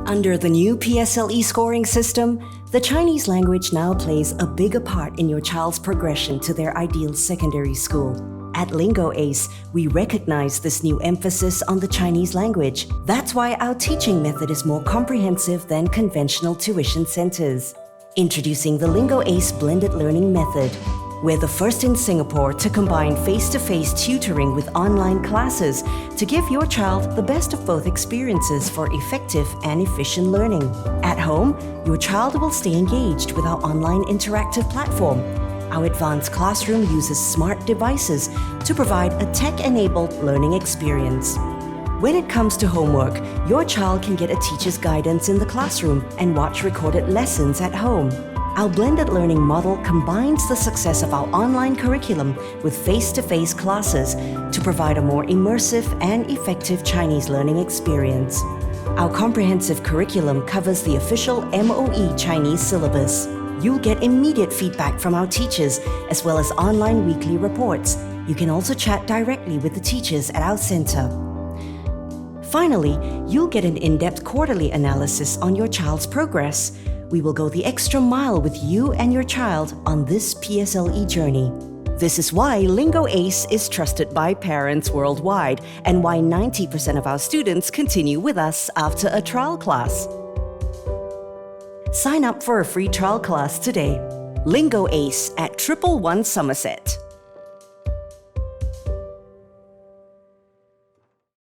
Under the new PSLE scoring system, the Chinese language now plays a bigger part in your child's progression to their ideal secondary school. At LingoAce, we recognize this new emphasis on the Chinese language. That's why our teaching method is more comprehensive than conventional tuition centers. Introducing the LingoAce Blended Learning method. We're the first in Singapore to combine face-to-face tutoring with online classes to give your child the best of both experiences for effective and efficient learning. At home, your child will stay engaged with our online interactive platform. Our advanced classroom uses smart devices to provide a tech-enabled learning experience. When it comes to homework, your child can get a teacher's guidance in the classroom and watch recorded lessons at home. Our blended learning model combines the success of our online curriculum with face-to-face classes to provide a more immersive and effective Chinese learning experience. Our comprehensive curriculum covers the official MOE Chinese syllabus. You'll get immediate feedback from our teachers as well as online weekly reports. You can also chat directly with the teachers at our center. Finally, you'll get an in-depth quarterly analysis on your child's progress. We will go the extra mile with you and your child on this PSLE journey. This is why LingoAce is trusted by parents worldwide and why 90% of our students continue with us after a trial class. Sign up for a free trial class today. LingoAce at 111 Somerset.